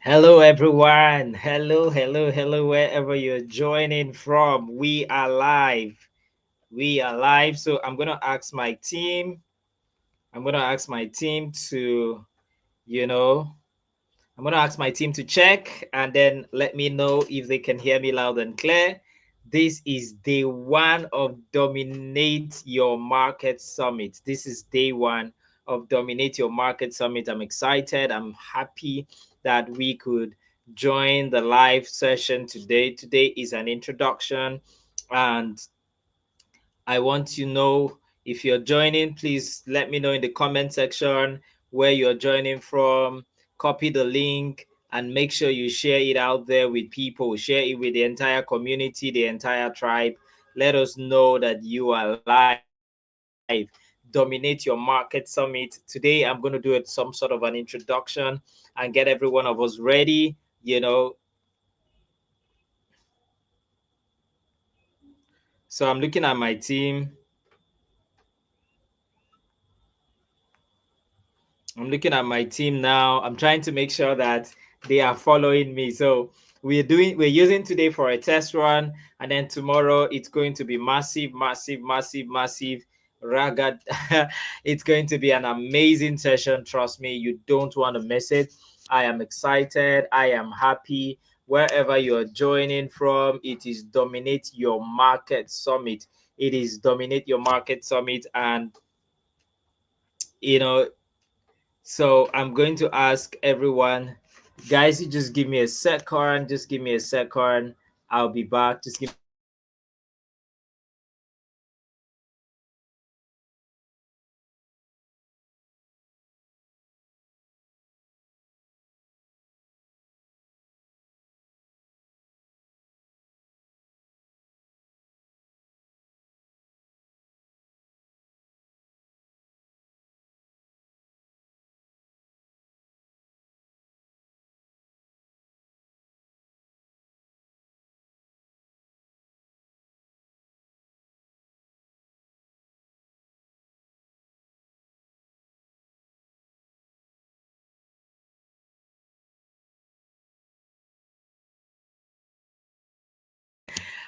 Hello, everyone. Hello, hello, hello, wherever you're joining from. We are live. We are live. So I'm going to ask my team. I'm going to ask my team to, you know, I'm going to ask my team to check and then let me know if they can hear me loud and clear. This is day one of Dominate Your Market Summit. This is day one of Dominate Your Market Summit. I'm excited. I'm happy that we could join the live session today. Today is an introduction, and I want to know if you're joining. Please let me know in the comment section where you're joining from. Copy the link and make sure you share it out there with people. Share it with the entire community, the entire tribe. Let us know that you are live. Dominate Your Market Summit. Today, I'm going to do it some sort of an introduction and get every one of us ready. So I'm looking at my team. I'm looking at my team now. I'm trying to make sure that they are following me. So we're using today for a test run, and then tomorrow it's going to be massive, massive, massive, massive. Ragged. It's going to be an amazing session. Trust me, you don't want to miss it. I am excited. I am happy. Wherever you're joining from, it is Dominate Your Market Summit. It is Dominate Your Market Summit, and you know so I'm going to ask everyone, guys, you just give me a second. Just give me a second. I'll be back. Just give me a second. I'm just trying to get everyone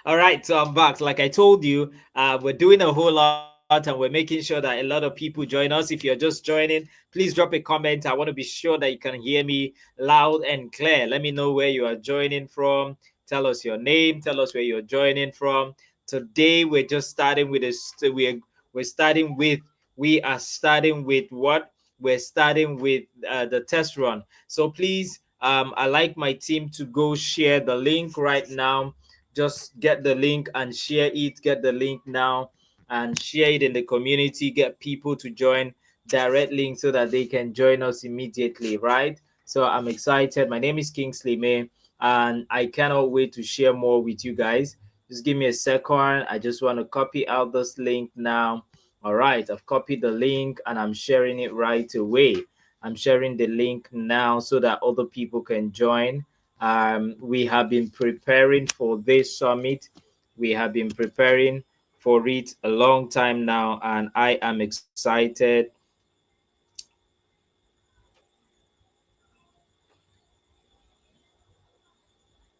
All right, so I'm back. Like I told you, we're doing a whole lot and we're making sure that a lot of people join us. If you're just joining, please drop a comment. I want to be sure that you can hear me loud and clear. Let me know where you are joining from. Tell us your name. Tell us where you're joining from. Today we're just starting with we're starting with we are starting with what? We're starting with the test run. So please, I like my team to go share the link right now. Just get the link and share it. Get the link now and share it in the community. Get people to join direct link so that they can join us immediately, right? So I'm excited. My name is Kingsley May, and I cannot wait to share more with you guys. Just give me a second. I just want to copy out this link now. All right, I've copied the link and I'm sharing it right away. I'm sharing the link now so that other people can join. We have been preparing for this summit. We have been preparing for it a long time now, and I am excited.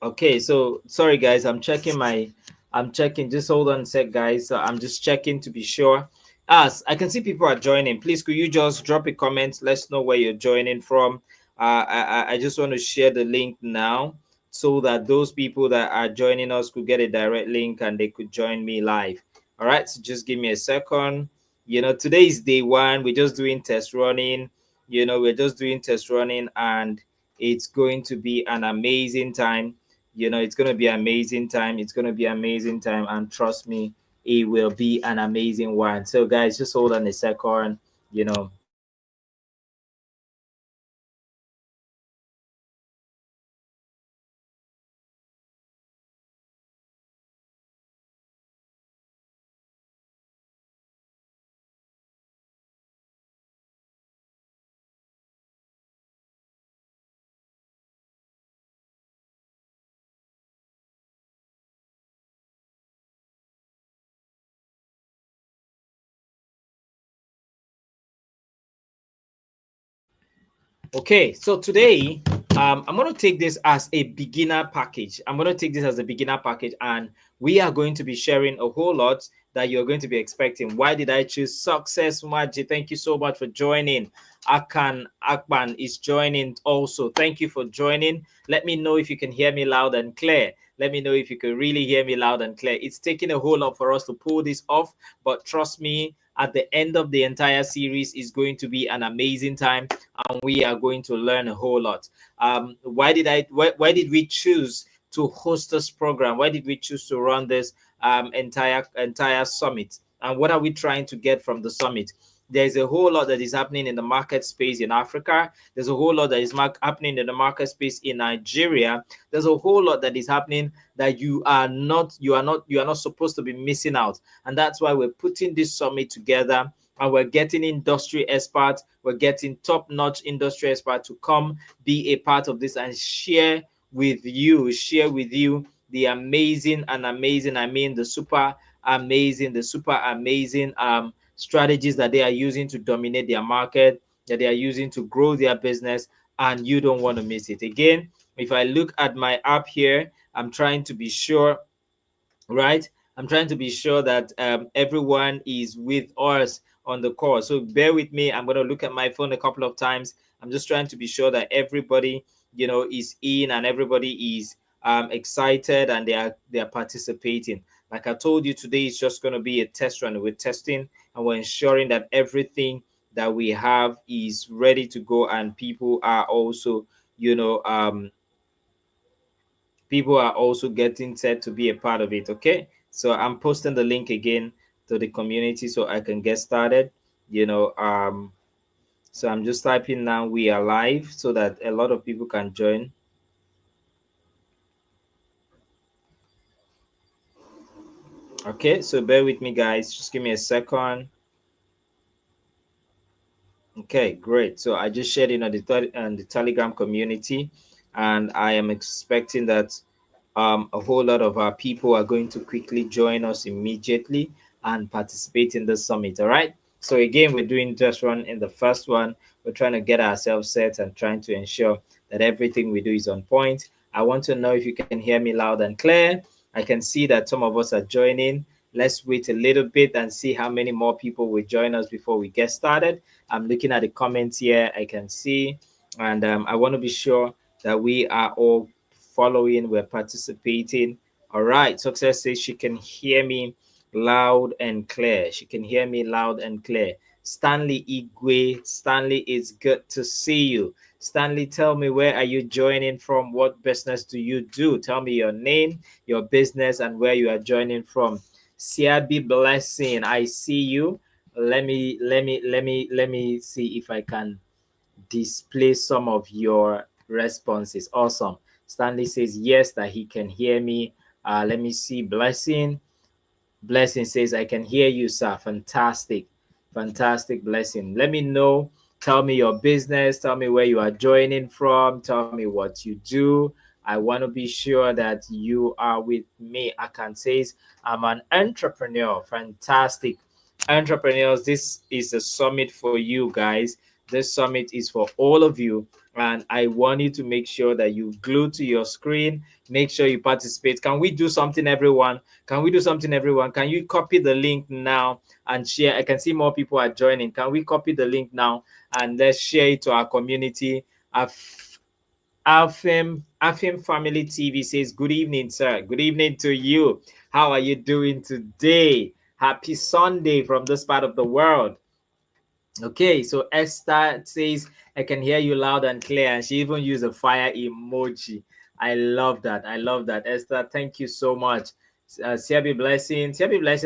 Okay, so sorry guys, I'm checking. Just hold on a sec, guys. I'm just checking to be sure. As I can see people are joining, please could you just drop a comment? Let's know where you're joining from. I just want to share the link now so that those people that are joining us could get a direct link and they could join me live. All right, so just give me a second. Today is day one. We're just doing test running. We're just doing test running, and it's going to be an amazing time. It's going to be amazing time. It's going to be amazing time, and trust me, it will be an amazing one. So guys, just hold on a second. you know okay, so today I'm going to take this as a beginner package. I'm going to take this as a beginner package, and we are going to be sharing a whole lot that you're going to be expecting. Why did I choose Success Maji? Thank you so much for joining. Akan Akban is joining also. Thank you for joining. Let me know if you can hear me loud and clear. Let me know if you can really hear me loud and clear. It's taking a whole lot for us to pull this off, but trust me, at the end of the entire series is going to be an amazing time, and we are going to learn a whole lot. Why did we choose to host this program? Why did we choose to run this entire summit? And what are we trying to get from the summit? There's a whole lot that is happening in the market space in Africa. There's a whole lot that is happening in the market space in Nigeria. There's a whole lot that is happening that you are not supposed to be missing out. And that's why we're putting this summit together, and we're getting industry experts, we're getting top-notch industry experts to come be a part of this and share with you the amazing, the super amazing strategies that they are using to dominate their market, that they are using to grow their business, and you don't want to miss it. Again, if I look at my app here, I'm trying to be sure, right? I'm trying to be sure that everyone is with us on the call. So bear with me. I'm going to look at my phone a couple of times. I'm just trying to be sure that everybody, is in, and everybody is excited, and they are participating. Like I told you, today is just going to be a test run. We're testing, and we're ensuring that everything that we have is ready to go, and people are also, getting set to be a part of it. Okay, so I'm posting the link again to the community so I can get started. So I'm just typing now we are live so that a lot of people can join. Okay, so bear with me, guys. Just give me a second. Okay, great. So I just shared it on the Telegram community, and I am expecting that a whole lot of our people are going to quickly join us immediately and participate in the summit. All right. So again, we're doing just run in the first one. We're trying to get ourselves set and trying to ensure that everything we do is on point. I want to know if you can hear me loud and clear. I can see that some of us are joining. Let's wait a little bit and see how many more people will join us before we get started. I'm looking at the comments here. I can see, and I want to be sure that we are all following, we're participating. All right, Success says she can hear me loud and clear. She can hear me loud and clear. Stanley Igwe, Stanley, it's good to see you. Stanley, tell me, where are you joining from? What business do you do? Tell me your name, your business, and where you are joining from. Siabi Blessing, I see you. Let me see if I can display some of your responses. Awesome. Stanley says yes, that he can hear me. Let me see. Blessing says I can hear you, sir. Fantastic. Blessing. Let me know. Tell me your business. Tell me where you are joining from. Tell me what you do. I want to be sure that you are with me. Akan says I'm an entrepreneur. Fantastic. Entrepreneurs, this is a summit for you guys. This summit is for all of you, and I want you to make sure that you glue to your screen. Make sure you participate. Can we do something, everyone? Can we do something, everyone? Can you copy the link now and share? I can see more people are joining. Can we copy the link now and let's share it to our community? Afim Family TV says, good evening, sir. Good evening to you. How are you doing today? Happy Sunday from this part of the world. Okay, so Esther says, I can hear you loud and clear. And she even used a fire emoji. I love that. Esther, thank you so much. Siabi Blessing,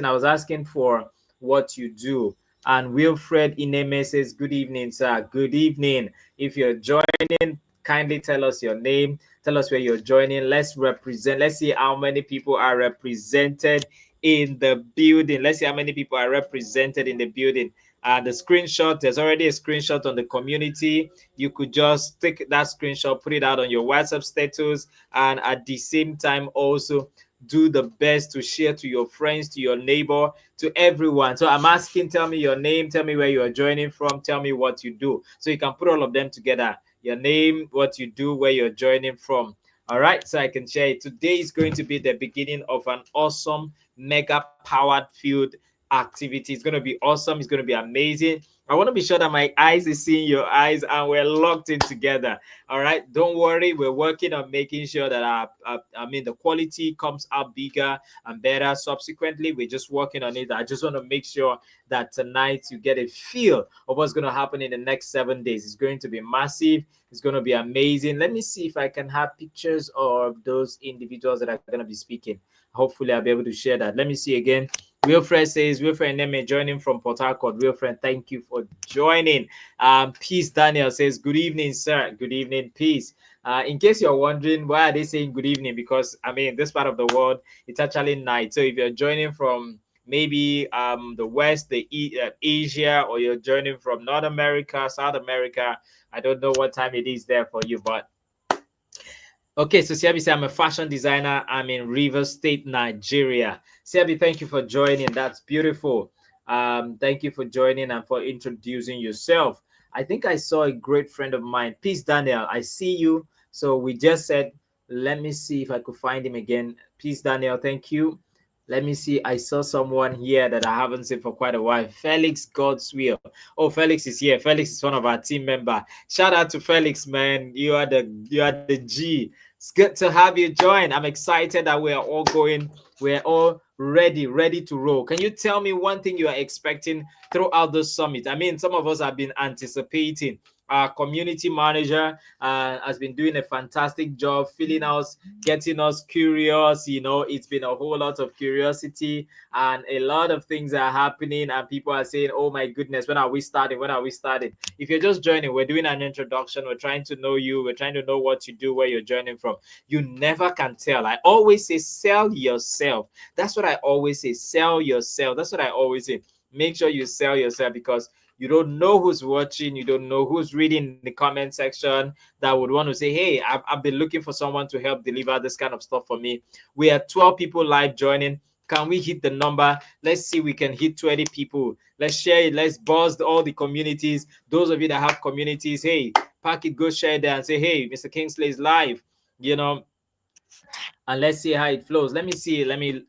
I was asking for what you do. And Wilfred Ineme says, good evening, sir. Good evening. If you're joining, kindly tell us your name. Tell us where you're joining. Let's see how many people are represented in the building. Let's see how many people are represented in the building. The screenshot, there's already a screenshot on the community. You could just take that screenshot, put it out on your WhatsApp status, and at the same time also do the best to share to your friends, to your neighbor, to everyone. So I'm asking, tell me your name, tell me where you are joining from, tell me what you do. So you can put all of them together. Your name, what you do, where you're joining from. All right, so I can share it. Today is going to be the beginning of an awesome, mega powered field activity. It's going to be awesome. It's going to be amazing. I want to be sure that my eyes is seeing your eyes and we're locked in together. All right, don't worry. We're working on making sure that the quality comes out bigger and better. Subsequently, we're just working on it. I just want to make sure that tonight you get a feel of what's going to happen in the next 7 days. It's going to be massive. It's going to be amazing. Let me see if I can have pictures of those individuals that are going to be speaking. Hopefully, I'll be able to share that. Let me see again. Wilfred says, Wilfred Neme joining from Port Harcourt. Wilfred, thank you for joining. Peace Daniel says, good evening, sir. Good evening, peace. In case you're wondering, why are they saying good evening? Because, this part of the world, it's actually night. So if you're joining from maybe the West, Asia, or you're joining from North America, South America, I don't know what time it is there for you, but okay, so Siabi said, I'm a fashion designer. I'm in Rivers State, Nigeria. Siabi, thank you for joining. That's beautiful. Thank you for joining and for introducing yourself. I think I saw a great friend of mine, Peace Daniel. I see you. So we just said, let me see if I could find him again. Peace Daniel, thank you. Let me see. I saw someone here that I haven't seen for quite a while. Felix Godswill. Oh, Felix is here. Felix is one of our team member. Shout out to Felix, man. You are the G. It's good to have you join. I'm excited that we are all going. We're all ready to roll. Can you tell me one thing you are expecting throughout the summit? Some of us have been anticipating. Our community manager has been doing a fantastic job filling us, getting us curious. It's been a whole lot of curiosity and a lot of things are happening and people are saying, oh my goodness, when are we starting? If you're just joining, we're doing an introduction. We're trying to know you. We're trying to know what you do, where you're joining from. You never can tell. I always say, sell yourself. That's what I always say. Sell yourself. That's what I always say. Make sure you sell yourself because you don't know who's watching. You don't know who's reading the comment section that would want to say, hey, I've been looking for someone to help deliver this kind of stuff for me. We are 12 people live joining. Can we hit the number? Let's see, we can hit 20 people. Let's share it. Let's buzz all the communities. Those of you that have communities, hey, pack it, go share there and say, hey, Mr. Kingsley is live, and let's see how it flows. Let me see. Let me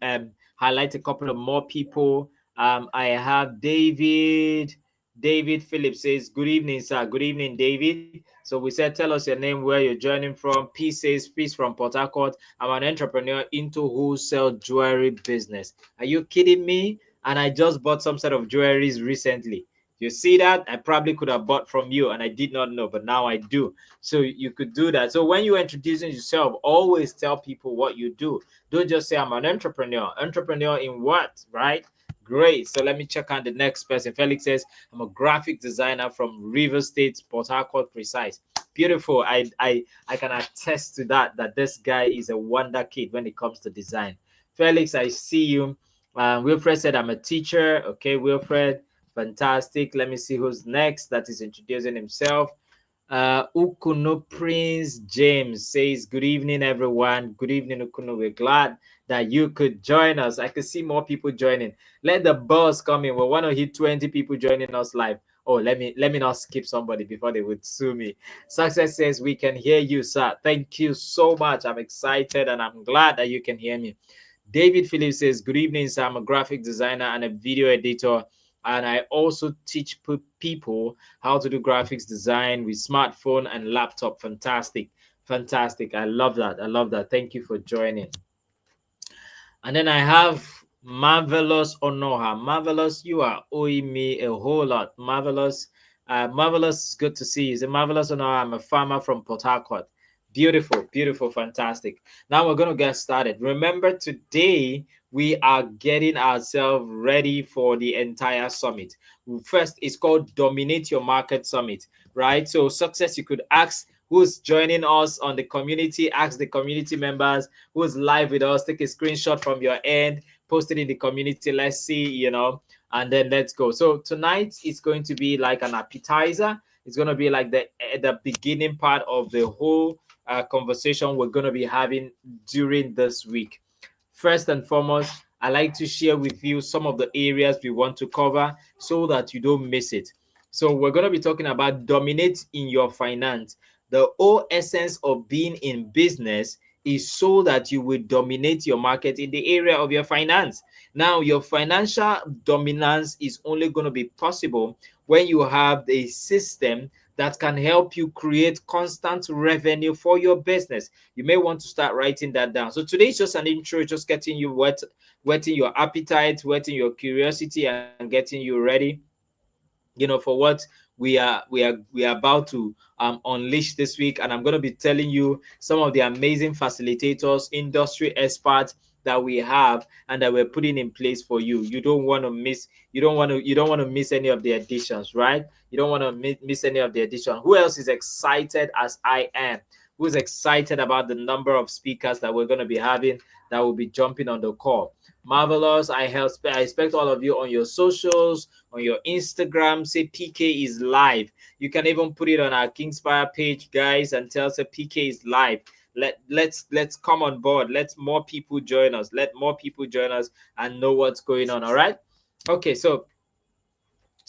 highlight a couple of more people. I have David. David Phillips says, good evening, sir. Good evening, David. So we said, tell us your name, where you're joining from. Peace says, peace from Port Harcourt. I'm an entrepreneur into wholesale jewelry business. Are you kidding me? And I just bought some set of jewelries recently. You see that? I probably could have bought from you and I did not know, but now I do. So you could do that. So when you're introducing yourself, always tell people what you do. Don't just say, I'm an entrepreneur. Entrepreneur in what, right? Great. So let me check on the next person. Felix says, I'm a graphic designer from River State, Port Harcourt Precise. Beautiful. I can attest to that this guy is a wonder kid when it comes to design. Felix, I see you. Wilfred said, I'm a teacher. Okay, Wilfred. Fantastic. Let me see who's next that is introducing himself. Ukuno Prince James says, good evening, everyone. Good evening, Ukuno. We're glad that you could join us. I could see more people joining. Let the buzz come in. We want to hit 20 people joining us live. Oh, let me not skip somebody before they would sue me. Success says, we can hear you, sir. Thank you so much. I'm excited and I'm glad that you can hear me. David Phillips says, good evening, sir. I'm a graphic designer and a video editor. And I also teach people how to do graphics design with smartphone and laptop. Fantastic. I love that. Thank you for joining. And then I have Marvelous Onoha. Marvelous, you are owing me a whole lot. Marvelous, good to see you. So Marvelous Onoha, I'm a farmer from Port Harcourt. Beautiful, fantastic. Now we're going to get started. Remember, today we are getting ourselves ready for the entire summit. First, it's called Dominate Your Market Summit, right? So Success, you could ask who's joining us on the community, ask the community members who's live with us, take a screenshot from your end, post it in the community. Let's see, and then let's go. So tonight it's going to be like an appetizer. It's going to be like the beginning part of the whole conversation we're going to be having during this week. First and foremost, I like to share with you some of the areas we want to cover so that you don't miss it. So we're going to be talking about dominate in your finance. The whole essence of being in business is so that you will dominate your market in the area of your finance. Now, your financial dominance is only going to be possible when you have a system that can help you create constant revenue for your business. You may want to start writing that down. So today is just an intro, just getting you whetting your appetite, whetting your curiosity, and getting you ready, for what we are about to unleash this week. And I'm going to be telling you some of the amazing facilitators, industry experts that we have and that we're putting in place for you. You don't want to miss any of the additions, right? You don't want to miss any of the addition. Who else is excited as I am? Who's excited about the number of speakers that we're going to be having that will be jumping on the call? Marvelous. I expect all of you on your socials, on your Instagram, say PK is live. You can even put it on our Kingspire page, guys, and tell us PK is live. Let's come on board. Let more people join us. Let more people join us and know what's going on. All right. Okay. So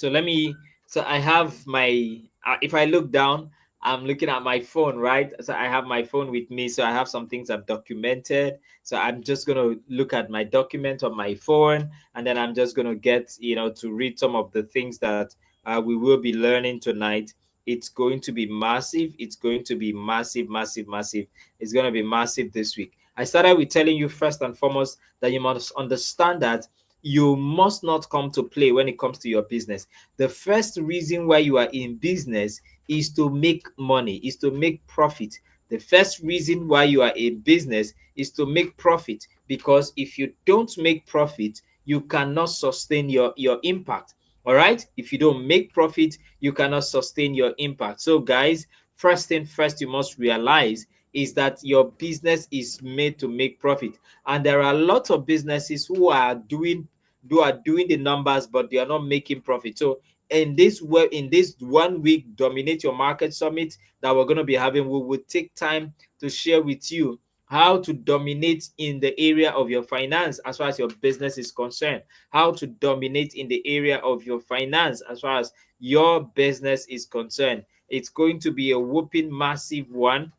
let me. So I have my. If I look down, I'm looking at my phone, right? So I have my phone with me. So I have some things I've documented. So I'm just gonna look at my document on my phone, and then I'm just gonna get to read some of the things that we will be learning tonight. It's going to be massive. It's going to be massive, massive, massive. It's going to be massive this week. I started with telling you first and foremost that you must understand that you must not come to play when it comes to your business. The first reason why you are in business is to make money, is to make profit. The first reason why you are in business is to make profit, because if you don't make profit, you cannot sustain your impact. All right? If you don't make profit, you cannot sustain your impact. So, guys, first thing first, you must realize is that your business is made to make profit. And there are lots of businesses who are doing the numbers, but they are not making profit. So in this 1 week Dominate Your Market Summit that we're going to be having, we will take time to share with you how to dominate in the area of your finance as far as your business is concerned, how to dominate in the area of your finance as far as your business is concerned. It's going to be a whooping massive one,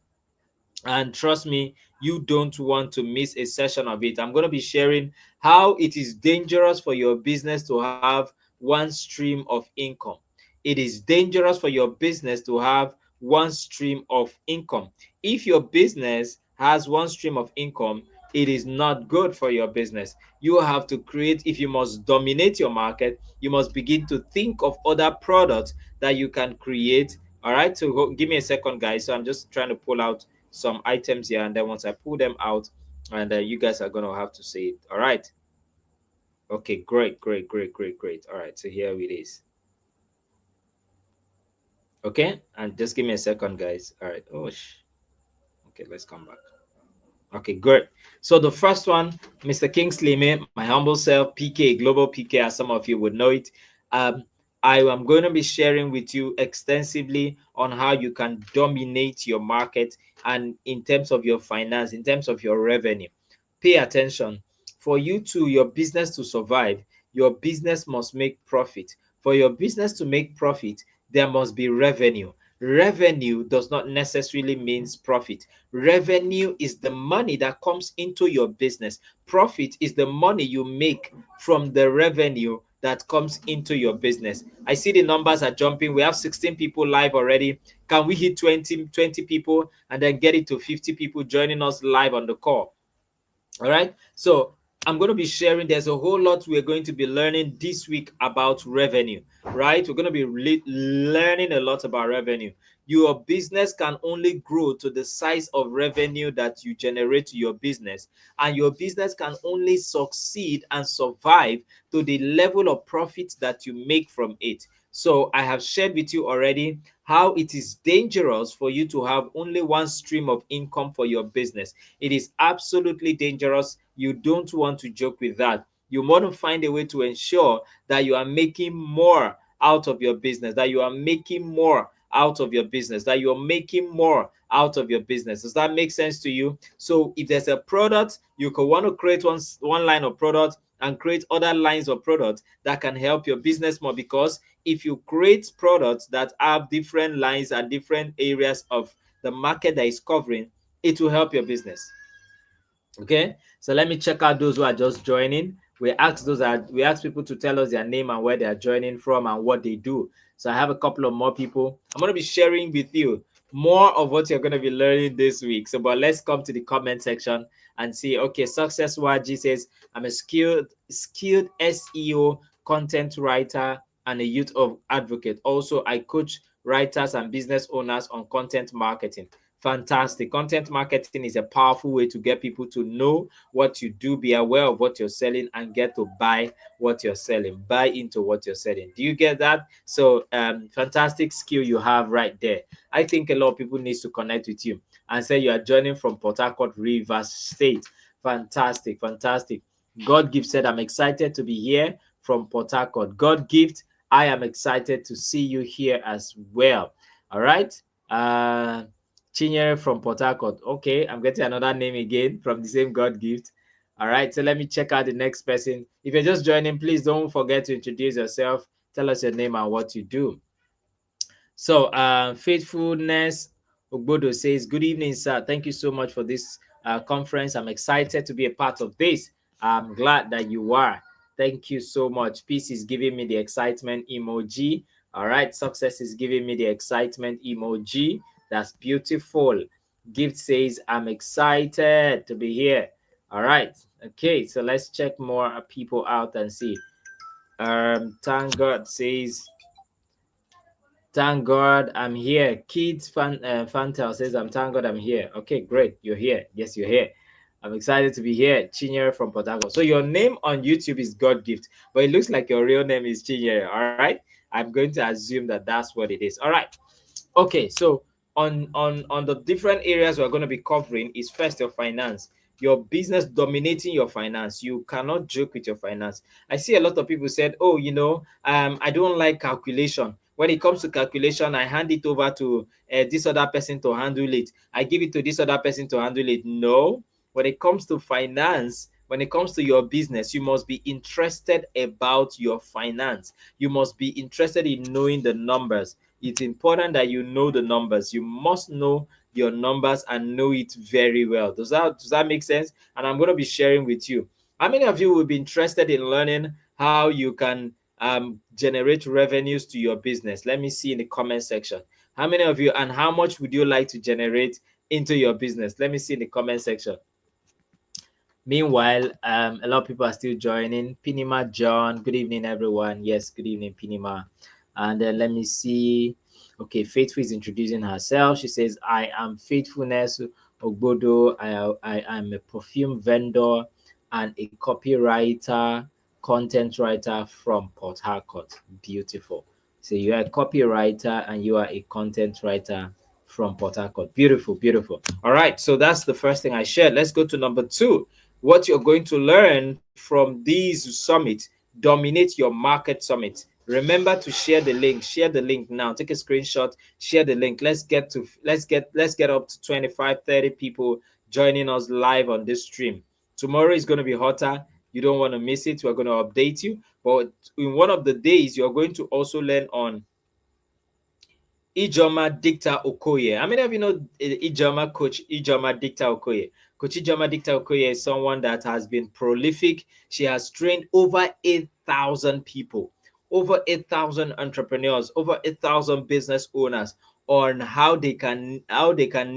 and trust me, you don't want to miss a session of it. I'm going to be sharing how it is dangerous for your business to have one stream of income. It is dangerous for your business to have one stream of income. If your business has one stream of income, it is not good for your business. You have to create, if you must dominate your market, you must begin to think of other products that you can create. All right, so give me a second, guys. So I'm just trying to pull out some items here, and then once I pull them out, and you guys are gonna have to say it. All right. Okay, great, great, great, great, great. All right, so here it is. Okay, and just give me a second, guys. All right. Okay, let's come back. Okay, great. So the first one, Mr. Kingsley, my humble self, PK, Global PK, as some of you would know it. Um, I am going to be sharing with you extensively on how you can dominate your market and in terms of your finance, in terms of your revenue. Pay attention. For your business to survive, your business must make profit. For your business to make profit, there must be revenue. Revenue does not necessarily means profit. Revenue is the money that comes into your business. Profit is the money you make from the revenue that comes into your business. I see the numbers are jumping. We have 16 people live already. Can we hit 20 people and then get it to 50 people joining us live on the call? All right. So I'm going to be sharing. There's a whole lot we're going to be learning this week about revenue, right? We're going to be learning a lot about revenue. Your business can only grow to the size of revenue that you generate to your business, and your business can only succeed and survive to the level of profit that you make from it. So I have shared with you already how it is dangerous for you to have only one stream of income for your business. It is absolutely dangerous. You don't want to joke with that. You want to find a way to ensure that you are making more out of your business, that you are making more out of your business, that you're making more out of your business. Does that make sense to you? So if there's a product, you could want to create one line of product and create other lines of products that can help your business more, because if you create products that have different lines and different areas of the market that is covering, it will help your business. Okay, so let me check out those who are just joining. We ask people to tell us their name and where they are joining from and what they do. So I have a couple of more people. I'm going to be sharing with you more of what you're going to be learning this week. So, but let's come to the comment section and see. Okay, Success YG says, I'm a skilled SEO content writer and a youth of advocate. Also, I coach writers and business owners on content marketing. Fantastic. Content marketing is a powerful way to get people to know what you do, be aware of what you're selling, and get to buy what you're selling, buy into what you're selling. Do you get that? So fantastic skill you have right there. I think a lot of people need to connect with you and say you are joining from Port Harcourt, Rivers State. Fantastic, fantastic. God Gift said, I'm excited to be here from Port Harcourt. God Gift, I am excited to see you here as well. All right. Chinyere from Port Harcourt. Okay, I'm getting another name again from the same God Gift. All right, so let me check out the next person. If you're just joining, please don't forget to introduce yourself. Tell us your name and what you do. So, Faithfulness Ogbodo says, good evening, sir. Thank you so much for this conference. I'm excited to be a part of this. I'm glad that you are. Thank you so much. Peace is giving me the excitement emoji. All right, Success is giving me the excitement emoji. That's beautiful. Gift says, I'm excited to be here. All right. Okay, so let's check more people out and see. Thank God says, thank God I'm here. Kids Fantel says, thank God I'm here. Okay, great. You're here. Yes, you're here. I'm excited to be here. Chinyere from Port Harcourt. So your name on YouTube is God Gift, but it looks like your real name is Chinyere. All right. I'm going to assume that that's what it is. All right. Okay, so on the different areas we're going to be covering is first your finance, your business dominating your finance. You cannot joke with your finance. I see a lot of people said, oh, I don't like calculation. When it comes to calculation, I hand it over to this other person to handle it. I give it to this other person to handle it. No, when it comes to finance, when it comes to your business, you must be interested about your finance. You must be interested in knowing the numbers. It's important that you know the numbers. You must know your numbers and know it very well. Does that make sense? And I'm going to be sharing with you. How many of you will be interested in learning how you can generate revenues to your business? Let me see in the comment section. How many of you, and how much would you like to generate into your business? Let me see in the comment section. Meanwhile, a lot of people are still joining. Pinima John, good evening, everyone. Yes, good evening, Pinima. And then let me see. Okay, Faithful is introducing herself. She says, I am Faithfulness Ogbodo. I am a perfume vendor and a copywriter, content writer from Port Harcourt. Beautiful. So you are a copywriter and you are a content writer from Port Harcourt. Beautiful, beautiful. All right, so that's the first thing I shared. Let's go to number 2. What you're going to learn from these summits. Dominate your market summit. Remember to share the link. Share the link now. Take a screenshot. Share the link. Let's get up to 25, 30 people joining us live on this stream. Tomorrow is going to be hotter. You don't want to miss it. We're going to update you. But in one of the days, you're going to also learn on Ijoma Dicta Okoye. How many of you know Coach Ijoma Dicta Okoye? Coach Ijoma Dicta Okoye is someone that has been prolific. She has trained over 8,000 people, over 8,000 entrepreneurs, over 8,000 business owners on how they can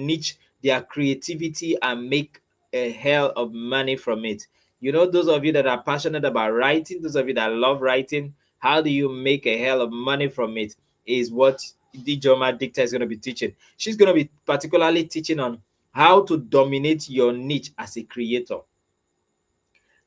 niche their creativity and make a hell of money from it. You know, those of you that are passionate about writing, those of you that love writing, how do you make a hell of money from it is what Ijoma Dicta is going to be teaching. She's going to be particularly teaching on how to dominate your niche as a creator.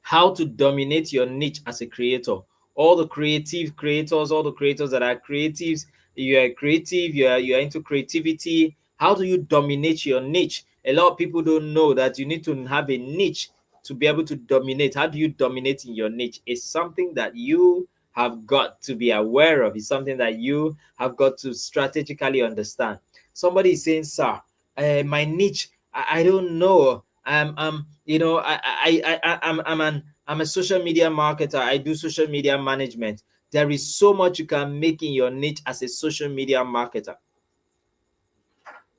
How to dominate your niche as a creator. All the creative creators, all the creators that are creatives, you are creative, you are into creativity. How do you dominate your niche? A lot of people don't know that you need to have a niche to be able to dominate. How do you dominate in your niche? It's something that you have got to be aware of. It's something that you have got to strategically understand. Somebody is saying, sir, my niche, I don't know. You know, I'm a social media marketer. I do social media management. There is so much you can make in your niche as a social media marketer,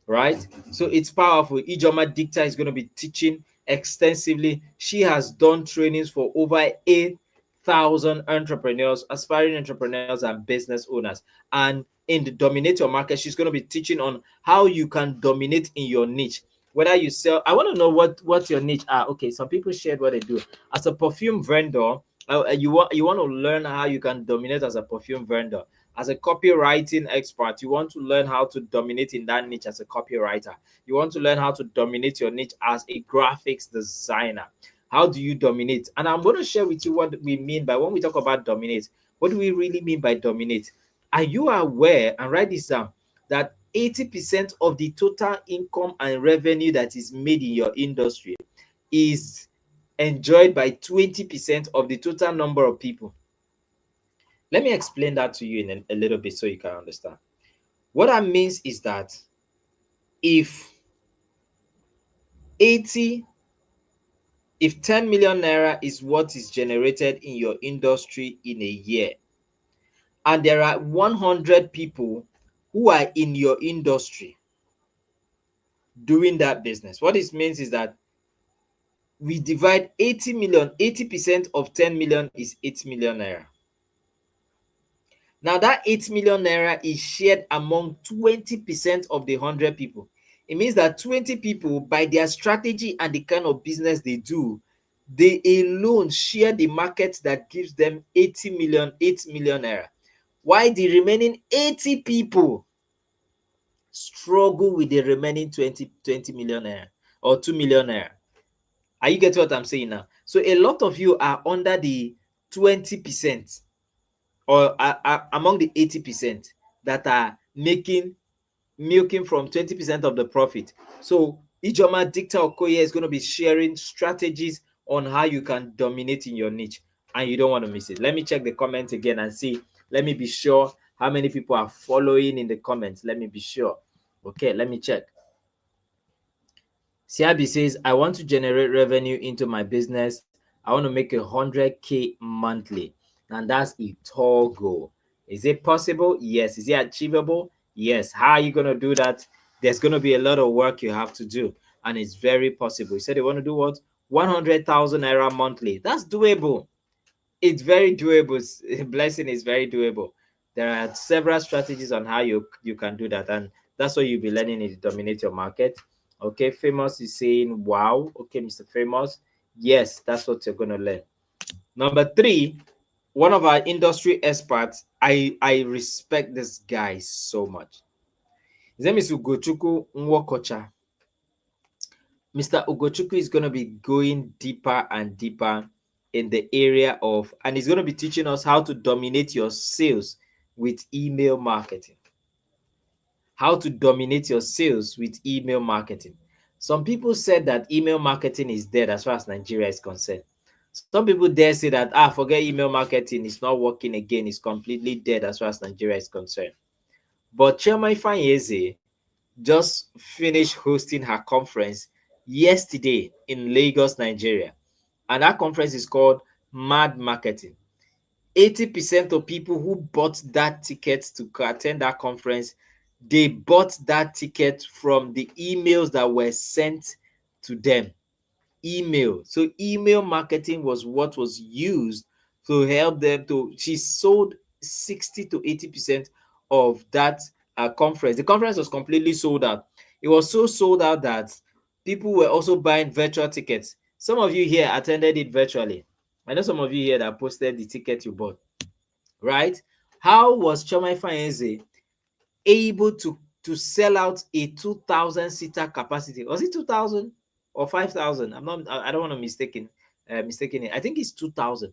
right? So it's powerful. Ijoma Dicta is going to be teaching extensively. She has done trainings for over 8,000 entrepreneurs, aspiring entrepreneurs, and business owners. And in the Dominate Your Market, she's going to be teaching on how you can dominate in your niche. Whether you sell, I want to know what your niche are. Okay, some people shared what they do as a perfume vendor. You want to learn how you can dominate as a perfume vendor. As a copywriting expert, you want to learn how to dominate in that niche as a copywriter. You want to learn how to dominate your niche as a graphics designer. How do you dominate? And I'm going to share with you what we mean by when we talk about dominate. What do we really mean by dominate? Are you aware, and write this down, that 80% of the total income and revenue that is made in your industry is enjoyed by 20% of the total number of people? Let me explain that to you in a little bit so you can understand. What that means is that if 80, if 10 million naira is what is generated in your industry in a year, and there are 100 people who are in your industry doing that business, what this means is that we divide 80 million, 80% of 10 million is 8 million naira. Now that 8 million naira is shared among 20% of the 100 people. It means that 20 people, by their strategy and the kind of business they do, they alone share the market that gives them 8 million naira. Why the remaining 80 people struggle with the remaining 20 million naira or 2 million naira. Are you getting what I'm saying now? So a lot of you are under the 20%, or among the 80% that are milking from 20% of the profit. So Ijoma Dicta Okoye is going to be sharing strategies on how you can dominate in your niche, and you don't want to miss it. Let me check the comments again and see. Let me be sure how many people are following in the comments. Let me be sure. Okay, let me check. Siabi says, I want to generate revenue into my business. I want to make 100K monthly. And that's a tall goal. Is it possible? Yes. Is it achievable? Yes. How are you going to do that? There's going to be a lot of work you have to do. And it's very possible. You said you want to do what? 100,000 naira monthly. That's doable. It's very doable. Blessing is very doable. There are several strategies on how you can do that. And that's what you'll be learning in the Dominate Your Market. Okay, Famous is saying, wow. Okay, Mr. Famous. Yes, that's what you're going to learn. Number 3, one of our industry experts, I respect this guy so much. His name is Ugochukwu Nwokocha. Mr. Ugochukwu is going to be going deeper and deeper in the area of, and he's going to be teaching us how to dominate your sales with email marketing. How to dominate your sales with email marketing. Some people said that email marketing is dead as far as Nigeria is concerned. Some people dare say that, forget email marketing, it's not working again, it's completely dead as far as Nigeria is concerned. But Chioma Ifeanyi just finished hosting her conference yesterday in Lagos, Nigeria. And that conference is called Mad Marketing. 80% of people who bought that ticket to attend that conference, they bought that ticket from the emails that were sent to them. Email. So email marketing was what was used to help them to, she sold 60 to 80% of that conference. The conference was completely sold out. It was so sold out that people were also buying virtual tickets. Some of you here attended it virtually. I know some of you here that posted the ticket you bought, right? How was Chioma Ifeanyi able to sell out a 2,000 seater capacity? Was it 2,000 or 5,000? I don't want to mistaken it. I think it's 2,000.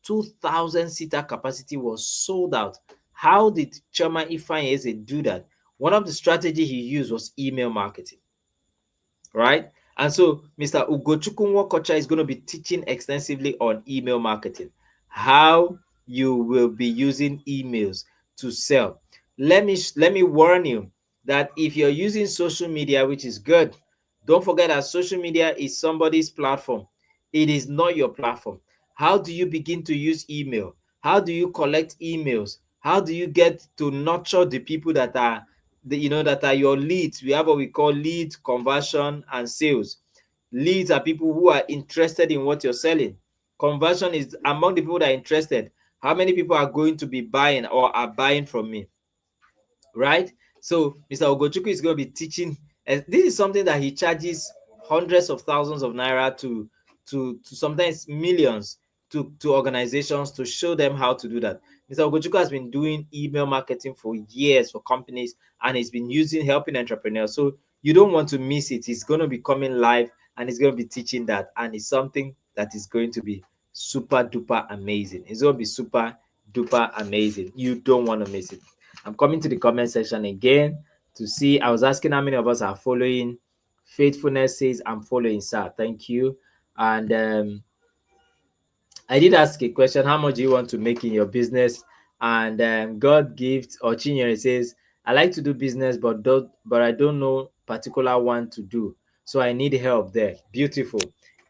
2,000 seater capacity was sold out. How did Chioma Ifeanyi do that? One of the strategies he used was email marketing, right? And so Mr. Ugochukwu Nwokocha is going to be teaching extensively on email marketing, how you will be using emails to sell. Let me warn you that if you're using social media, which is good, don't forget that social media is somebody's platform. It is not your platform. How do you begin to use email? How do you collect emails? How do you get to nurture the people that are that are your leads? We have what we call lead conversion and sales. Leads are people who are interested in what you're selling. Conversion is among the people that are interested. How many people are going to be buying or are buying from me? Right? So Mr. Ogochukwu is going to be teaching. This is something that he charges hundreds of thousands of naira to sometimes millions to organizations to show them how to do that. Mr. Ogochukwu has been doing email marketing for years for companies, and he's been helping entrepreneurs. So you don't want to miss it. He's going to be coming live and he's going to be teaching that, and it's something that is going to be super duper amazing. It's going to be super duper amazing. You don't want to miss it. I'm coming to the comment section again to see. I was asking how many of us are following. Faithfulness says, I'm following, sir. Thank you. And I did ask a question, how much do you want to make in your business? And God Gift or Chinyere says, I like to do business, but I don't know particular one to do. So I need help there. Beautiful.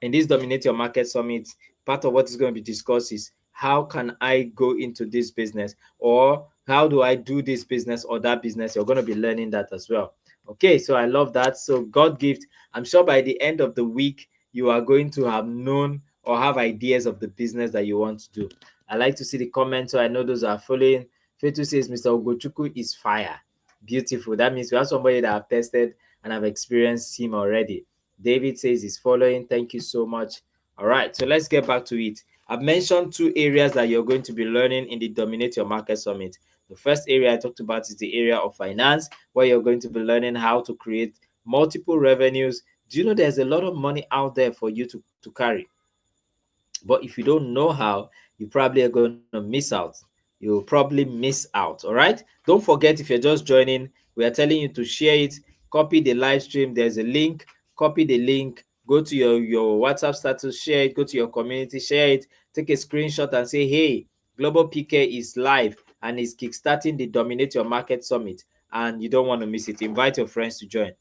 In this Dominate Your Market Summit, part of what is going to be discussed is how can I go into this business, or how do I do this business or that business? You're going to be learning that as well. Okay, so I love that. So God Gift, I'm sure by the end of the week, you are going to have known or have ideas of the business that you want to do. I like to see the comments, so I know those are following. Fetu says Mr. Ogochukwu is fire. Beautiful. That means we have somebody that have tested and have experienced him already. David says he's following. Thank you so much. All right, so let's get back to it. I've mentioned two areas that you're going to be learning in the Dominate Your Market Summit. The first area I talked about is the area of finance, where you're going to be learning how to create multiple revenues. Do you know there's a lot of money out there for you to carry? But if you don't know how, you probably are going to miss out. You'll probably miss out. All right. Don't forget, if you're just joining, we are telling you to share it, copy the live stream. There's a link, copy the link, go to your WhatsApp status, share it, go to your community, share it, take a screenshot and say, hey, Global PK is live and is kickstarting the Dominate Your Market Summit, and you don't want to miss it. Invite your friends to join.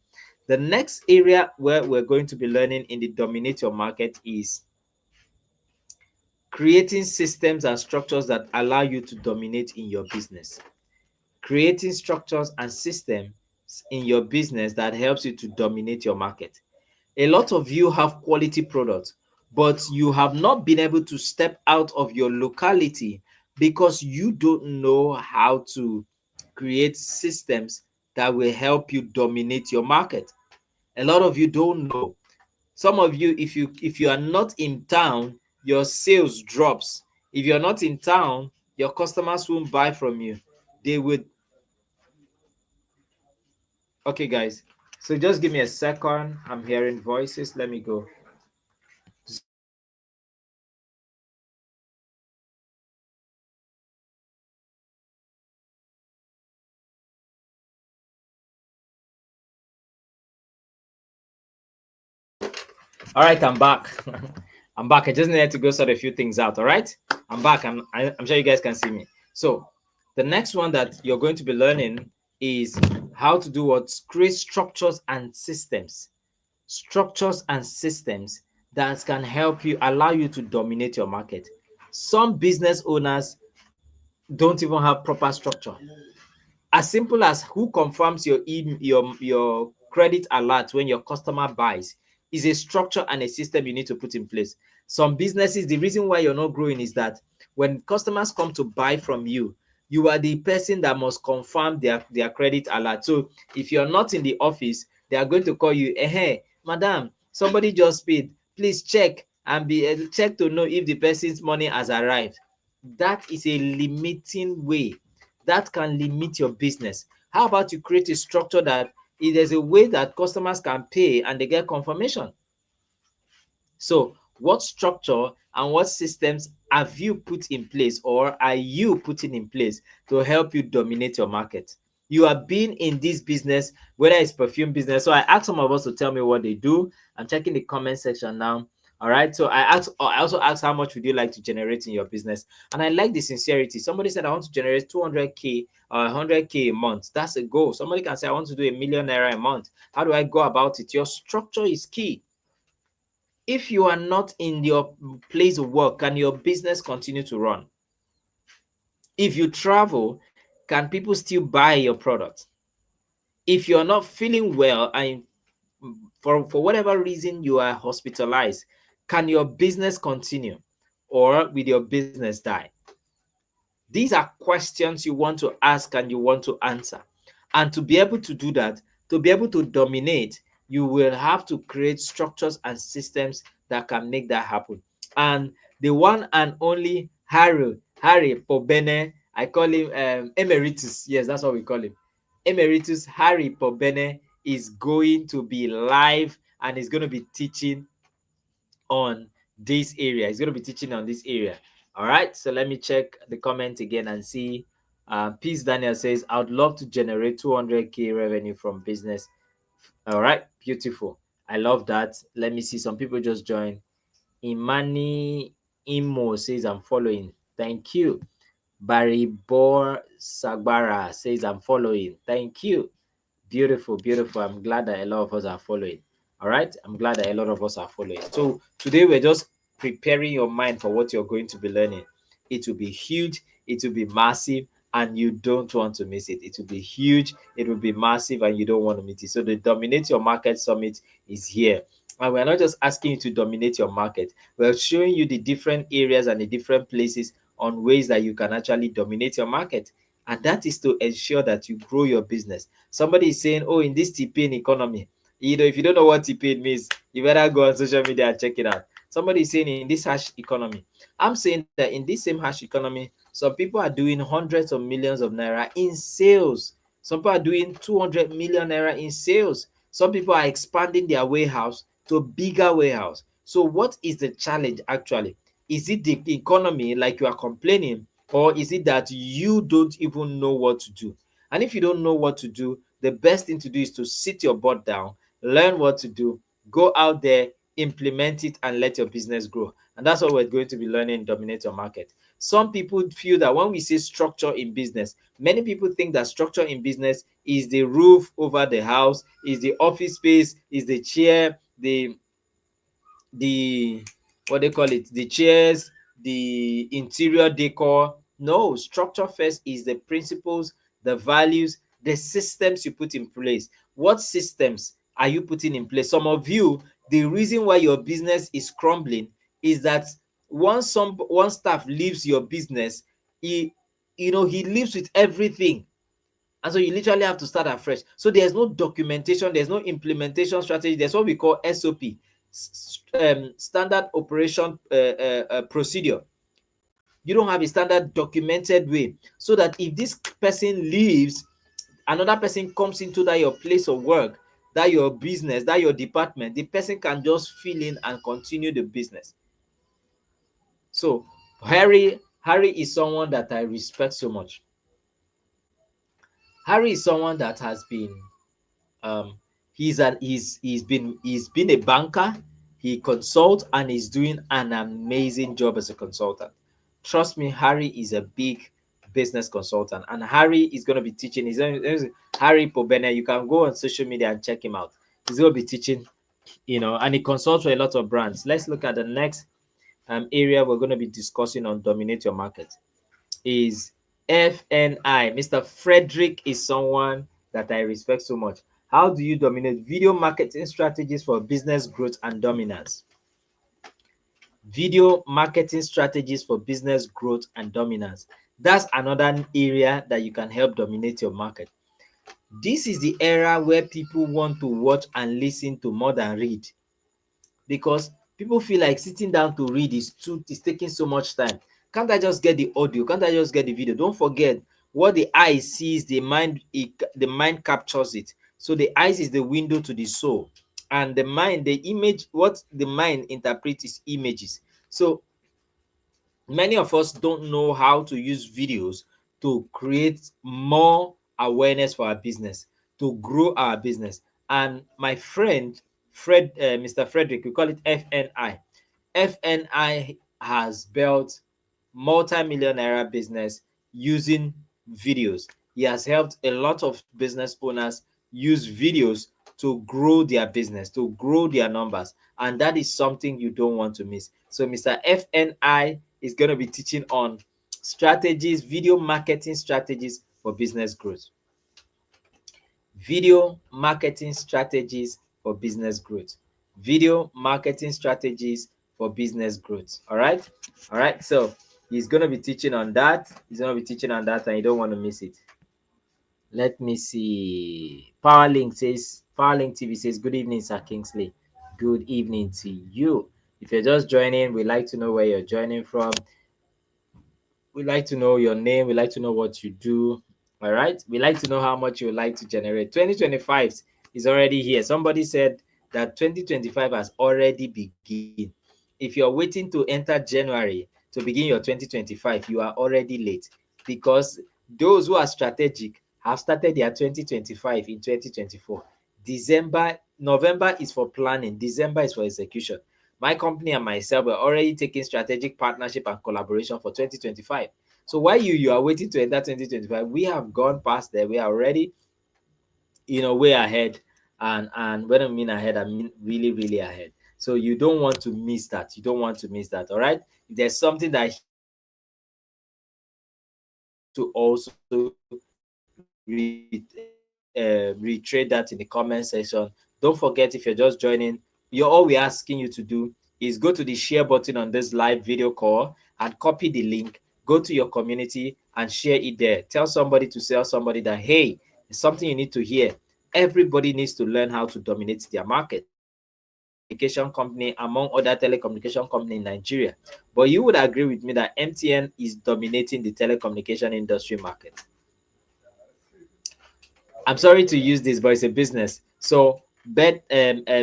The next area where we're going to be learning in the Dominate Your Market is creating systems and structures that allow you to dominate in your business. Creating structures and systems in your business that helps you to dominate your market. A lot of you have quality products, but you have not been able to step out of your locality because you don't know how to create systems that will help you dominate your market. A lot of you don't know. Some of you, if you are not in town, your sales drops. If you're not in town, your customers won't buy from you. They would. Okay, guys. So just give me a second. I'm hearing voices. Let me go. All right, I'm back. I'm back. I just needed to go sort a few things out. All right, I'm back. I'm sure you guys can see me. So the next one that you're going to be learning is how to do what? Create structures and systems. Structures and systems that can help you, allow you to dominate your market. Some business owners don't even have proper structure. As simple as who confirms your credit alert when your customer buys is a structure and a system you need to put in place. Some businesses, the reason why you're not growing is that when customers come to buy from you, you are the person that must confirm their credit alert. So if you're not in the office, they are going to call you, hey, madam, somebody just paid, please check and be check to know if the person's money has arrived. That is a limiting way. That can limit your business. How about you create a structure that if there's a way that customers can pay and they get confirmation? So what structure and what systems have you put in place, or are you putting in place to help you dominate your market? You have been in this business, whether it's perfume business. So I asked some of us to tell me what they do. I'm checking the comment section now. All right. So I also asked how much would you like to generate in your business, and I like the sincerity. Somebody said I want to generate 200K or 100K a month. That's a goal. Somebody can say I want to do a 1 million naira a month. How do I go about it? Your structure is key. If you are not in your place of work, can your business continue to run? If you travel, can people still buy your product? If you're not feeling well and for whatever reason you are hospitalized, can your business continue or will your business die? These are questions you want to ask and you want to answer. And to be able to do that, to be able to dominate, you will have to create structures and systems that can make that happen. And the one and only Harry Pobene, I call him Emeritus. Yes, that's what we call him. Emeritus Harry Pobene is going to be live and is going to be teaching on this area. He's going to be teaching on this area. All right. So let me check the comment again and see. Peace Daniel says, I would love to generate 200K revenue from business. All right. Beautiful. I love that. Let me see. Some people just joined. Imani Imo says, I'm following. Thank you. Barry Bor Sagbara says, I'm following. Thank you. Beautiful, beautiful. I'm glad that a lot of us are following. All right. I'm glad that a lot of us are following. So today we're just preparing your mind for what you're going to be learning. It will be huge, it will be massive, and you don't want to miss it. It will be huge, it will be massive, and you don't want to miss it. So the Dominate Your Market Summit is here. And we're not just asking you to dominate your market, we're showing you the different areas and the different places on ways that you can actually dominate your market. And that is to ensure that you grow your business. Somebody is saying, oh, in this T-Pain economy, if you don't know what T-Pain means, you better go on social media and check it out. Somebody is saying in this harsh economy. I'm saying that in this same harsh economy, some people are doing hundreds of millions of naira in sales. Some people are doing 200 million naira in sales. Some people are expanding their warehouse to a bigger warehouse. So what is the challenge actually? Is it the economy like you are complaining, or is it that you don't even know what to do? And if you don't know what to do, the best thing to do is to sit your butt down, learn what to do, go out there, implement it, and let your business grow. And that's what we're going to be learning in Dominate Your Market. Some people feel that when we say structure in business, many people think that structure in business is the roof over the house, is the office space, is the chair, the what they call it, the chairs, the interior decor. No, structure first is the principles, the values, the systems you put in place. What systems are you putting in place? Some of you, the reason why your business is crumbling is that once one staff leaves your business, he leaves with everything, and so you literally have to start afresh. So there's no documentation, there's no implementation strategy. There's what we call SOP, standard operation procedure. You don't have a standard documented way, so that if this person leaves, another person comes into that your place of work, that your business, that your department, the person can just fill in and continue the business. So Harry is someone that I respect so much. Harry is someone that has been he's been a banker. He consults and he's doing an amazing job as a consultant. Trust me, Harry is a big business consultant, and Harry is going to be teaching. His name is Harry Pobene. You can go on social media and check him out. He's going to be teaching, and he consults for a lot of brands. Let's look at the next area we're going to be discussing on Dominate Your Market. Is FNI. Mr. Frederick is someone that I respect so much. How do you dominate? Video marketing strategies for business growth and dominance. Video marketing strategies for business growth and dominance. That's another area that you can help dominate your market. This is the era where people want to watch and listen to more than read, because people feel like sitting down to read is taking so much time. Can't I just get the audio? Can't I just get the video? Don't forget, what the eye sees, the mind captures it. So the eyes is the window to the soul, and the mind, the image, what the mind interprets is images. So many of us don't know how to use videos to create more awareness for our business, to grow our business. And my friend Mr. Frederick, we call it FNI. FNI has built multi-millionaire business using videos. He has helped a lot of business owners use videos to grow their business, to grow their numbers, and that is something you don't want to miss. So Mr. FNI is going to be teaching on strategies, video marketing strategies for business growth. Video marketing strategies for business growth. Video marketing strategies for business growth. All right. All right. So he's going to be teaching on that. He's going to be teaching on that, and you don't want to miss it. Let me see. Powerlink TV says, good evening, Sir Kingsley. Good evening to you. If you're just joining, we'd like to know where you're joining from. We'd like to know your name. We'd like to know what you do. All right. We'd like to know how much you would like to generate. 2025 is already here. Somebody said that 2025 has already begun. If you're waiting to enter January to begin your 2025, you are already late, because those who are strategic have started their 2025 in 2024. November is for planning, December is for execution. My company and myself were already taking strategic partnership and collaboration for 2025. So while you are waiting to enter 2025, we have gone past there. We are already, way ahead. And when I mean ahead, I mean really, really ahead. So you don't want to miss that. You don't want to miss that. All right. If there's something that to also retrade that in the comment section. Don't forget, if you're just joining, all we're asking you to do is go to the share button on this live video call and copy the link. Go to your community and share it there. Tell somebody to tell somebody that, hey, it's something you need to hear. Everybody needs to learn how to dominate their market. Communication company among other telecommunication company in Nigeria. But you would agree with me that MTN is dominating the telecommunication industry market. I'm sorry to use this, but it's a business. So betting the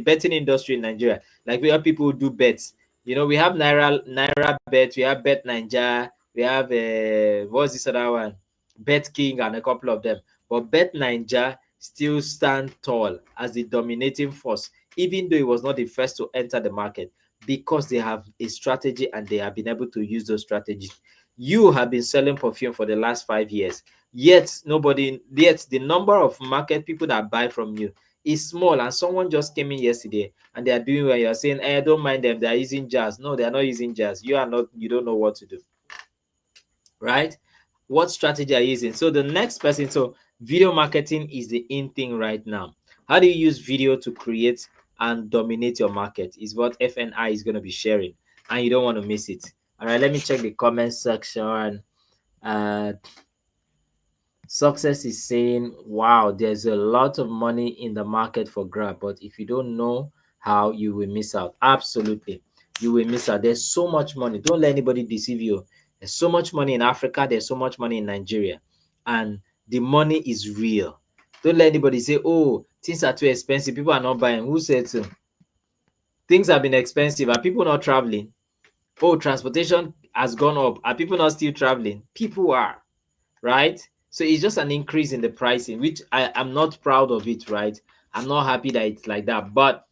betting industry in Nigeria, like we have people who do bets. We have Naira Bet, we have Bet Ninja, we have what's this other one? Bet King and a couple of them. But Bet Ninja still stand tall as the dominating force, even though it was not the first to enter the market, because they have a strategy and they have been able to use those strategies. You have been selling perfume for the last 5 years, yet the number of market people that buy from you is small, and someone just came in yesterday and they are doing well. You're saying, I don't mind them, they are using jazz. No, they are not using jazz. You don't know what to do, right? What strategy are you using? So the next person, so video marketing is the in thing right now. How do you use video to create and dominate your market is what FNI is going to be sharing, and you don't want to miss it. All right, let me check the comment section. Success is saying, wow, there's a lot of money in the market for grab, but if you don't know how, you will miss out. Absolutely, you will miss out. There's so much money. Don't let anybody deceive you. There's so much money in Africa, there's so much money in Nigeria, and the money is real. Don't let anybody say, oh, things are too expensive, people are not buying. Who said so? Things have been expensive. Are people not traveling? Oh, transportation has gone up. Are people not still traveling? People are, right? So it's just an increase in the pricing, which I am not proud of it, right? I'm not happy that it's like that. But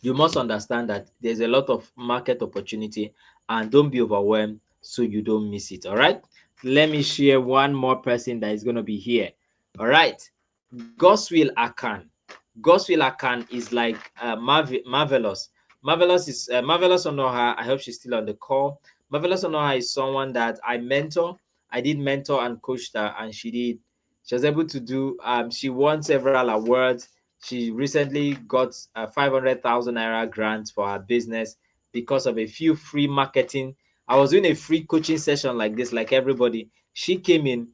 you must understand that there's a lot of market opportunity, and don't be overwhelmed so you don't miss it. All right. Let me share one more person that is going to be here. All right. Goswill Akan. Goswill Akan is like Marvelous. Marvelous Onoha. I hope she's still on the call. Marvelous Onoha is someone that I mentor. I did mentor and coach her, and she was able to do. She won several awards. She recently got a 500,000 naira grant for her business because of a few free marketing. I was doing a free coaching session like this, like everybody. She came in,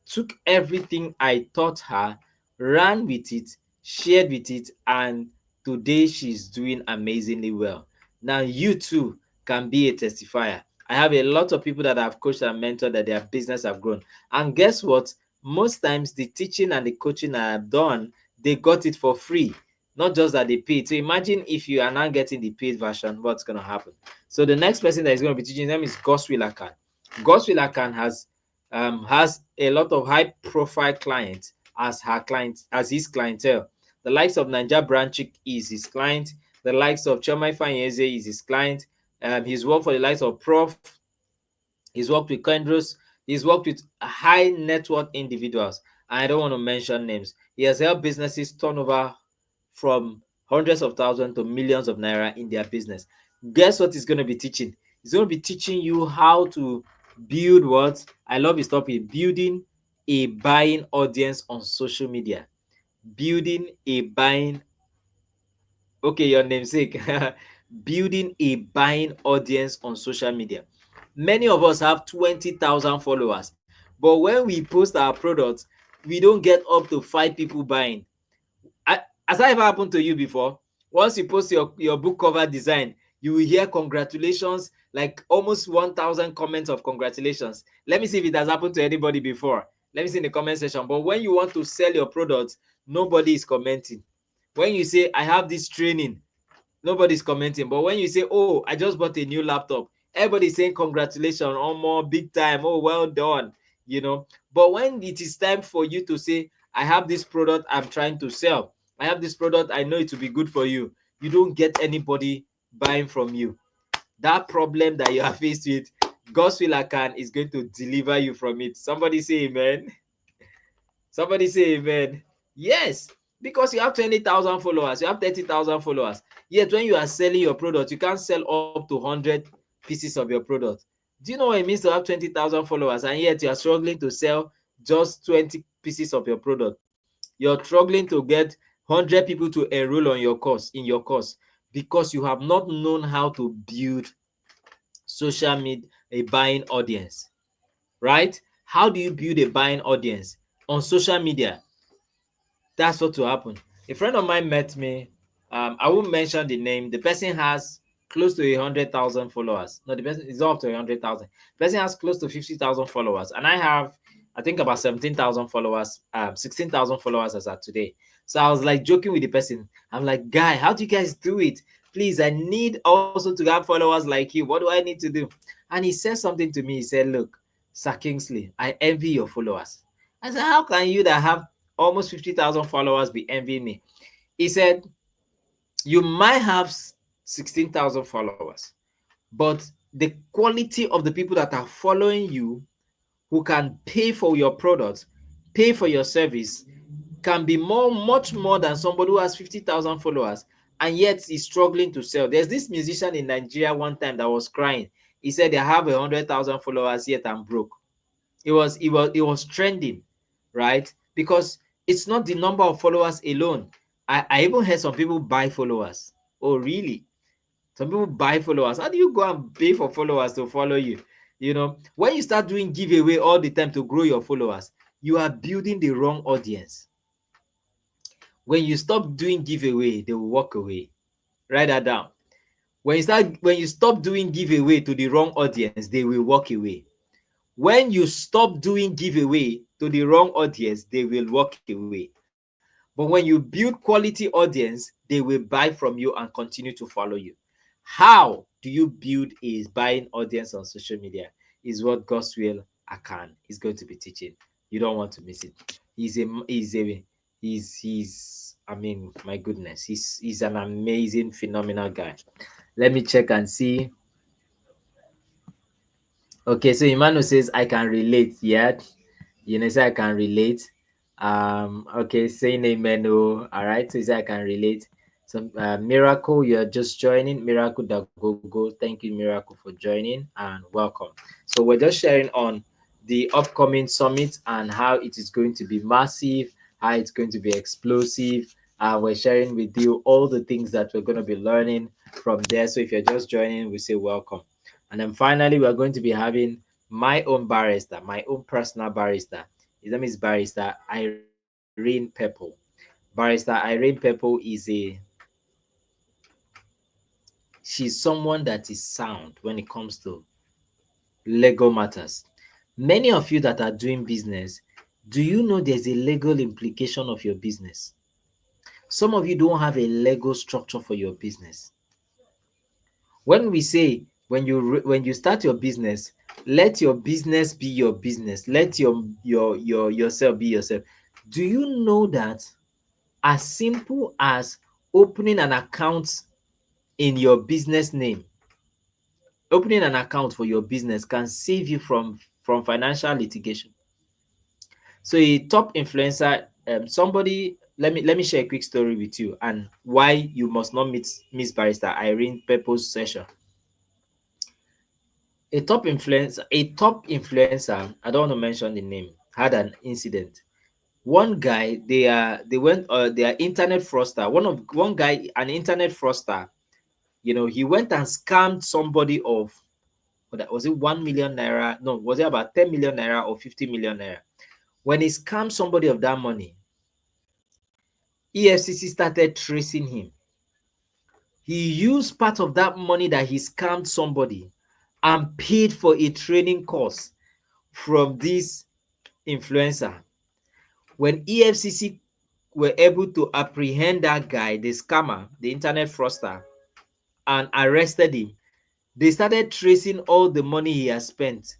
took everything I taught her, ran with it, shared with it, and today she's doing amazingly well. Now you too can be a testifier. I have a lot of people that I've coached and mentored that their business have grown. And guess what? Most times the teaching and the coaching I have done, they got it for free, not just that they paid. So imagine if you are now getting the paid version, what's going to happen? So the next person that is going to be teaching them is Goswill Akan. Goswill Akan has a lot of high profile clients as his clientele. The likes of Ninja Branchik is his client. The likes of Chomai Fanyeze is his client. He's worked for the likes of Prof. He's worked with Kendros. He's worked with high net worth individuals. I don't want to mention names. He has helped businesses turn over from hundreds of thousands to millions of naira in their business. Guess what he's going to be teaching? He's going to be teaching you how to build what? I love his topic, building a buying audience on social media. Building a buying, okay, your namesake. Building a buying audience on social media. Many of us have 20,000 followers, but when we post our products, we don't get up to 5 people buying. Has that ever happened to you before? Once you post your book cover design, you will hear congratulations, like almost 1,000 comments of congratulations. Let me see if it has happened to anybody before. Let me see in the comment section. But when you want to sell your products, nobody is commenting. When you say, I have this training, nobody's commenting. But when you say, oh, I just bought a new laptop, everybody's saying congratulations, oh, more big time, oh, well done, you know. But when it is time for you to say, I have this product I'm trying to sell, I have this product, I know it will be good for you, you don't get anybody buying from you. That problem that you are faced with, God's will Akan is going to deliver you from it. Somebody say amen. Somebody say amen. Yes, because you have 20,000 followers, you have 30,000 followers. Yet when you are selling your product, you can't sell up to 100 pieces of your product. Do you know what it means to have 20,000 followers and yet you are struggling to sell just 20 pieces of your product? You're struggling to get 100 people to enroll on your course, in your course, because you have not known how to build social media, a buying audience, right? How do you build a buying audience? On social media. That's what will happen. A friend of mine met me. I won't mention the name. The person has close to 100,000 followers. No, the person is up to 100,000. The person has close to 50,000 followers, and I have, I think, about 17,000 followers, 16,000 followers as at today. So I was like joking with the person. I'm like, guy, how do you guys do it? Please, I need also to have followers like you. What do I need to do? And he said something to me. He said, look, Sir Kingsley, I envy your followers. I said, how can you that have almost 50,000 followers be envying me? He said, you might have 16,000 followers, but the quality of the people that are following you who can pay for your product, pay for your service, can be much more than somebody who has 50,000 followers and yet is struggling to sell. There's this musician in Nigeria one time that was crying. He said, I have 100,000 followers, yet I'm broke. It was trending, right? Because it's not the number of followers alone. I even heard some people buy followers. Oh, really? Some people buy followers. How do you go and pay for followers to follow you? You know, when you start doing giveaway all the time to grow your followers, you are building the wrong audience. When you stop doing giveaway, they will walk away. Write that down. When you stop doing giveaway to the wrong audience, they will walk away. When you stop doing giveaway to the wrong audience, they will walk away. But when you build quality audience, they will buy from you and continue to follow you. How do you build a buying audience on social media? Is what Goswell Akan is going to be teaching. You don't want to miss it. He's I mean, my goodness, he's an amazing, phenomenal guy. Let me check and see. Okay, so Emmanuel says I can relate. Yeah, you know, say I can relate. Okay, saying amen. Oh, all right. So say I can relate. So, Miracle, you're just joining. Miracle Dagogo, thank you, Miracle, for joining and welcome. So we're just sharing on the upcoming summit and how it is going to be massive, how it's going to be explosive. We're sharing with you all the things that we're going to be learning from there. So if you're just joining, we say welcome. And then finally, we're going to be having my own barrister, my own personal barrister. His name is Barrister Irene Pepple. Barrister Irene Pepple she's someone that is sound when it comes to legal matters. Many of you that are doing business, do you know there's a legal implication of your business? Some of you don't have a legal structure for your business. When we say when you start your business, let your business be your business. Let your yourself be yourself. Do you know that as simple as opening an account in your business name. Opening an account for your business can save you from financial litigation. So a top influencer, somebody, let me share a quick story with you and why you must not miss Barrister Irene Pepper's session. A top influencer, I don't want to mention the name, had an incident. One guy, they are internet fraudster. One guy, an internet fraudster, he went and scammed somebody of, was it 1 million naira? No, was it about 10 million naira or 50 million naira? When he scammed somebody of that money, EFCC started tracing him. He used part of that money that he scammed somebody and paid for a training course from this influencer. When EFCC were able to apprehend that guy, the scammer, the internet fraudster, and arrested him, they started tracing all the money he has spent.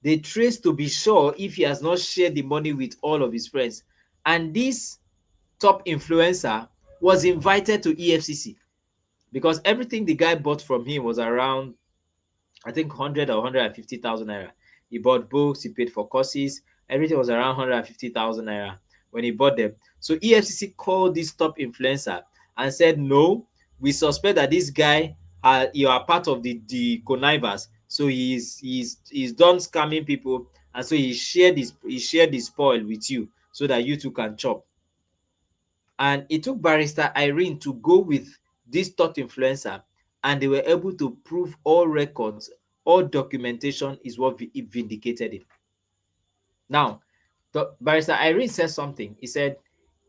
They traced to be sure if he has not shared the money with all of his friends. And this top influencer was invited to EFCC because everything the guy bought from him was around, I think, 100 or 150,000 naira. He bought books, he paid for courses, everything was around 150,000 naira when he bought them. So EFCC called this top influencer and said, no, we suspect that this guy, you are part of the connivers. So he's done scamming people, and so he shared his spoil with you so that you two can chop. And it took Barrister Irene to go with this top influencer, and they were able to prove all records, all documentation is what vindicated him. Now, Barrister Irene said something. He said,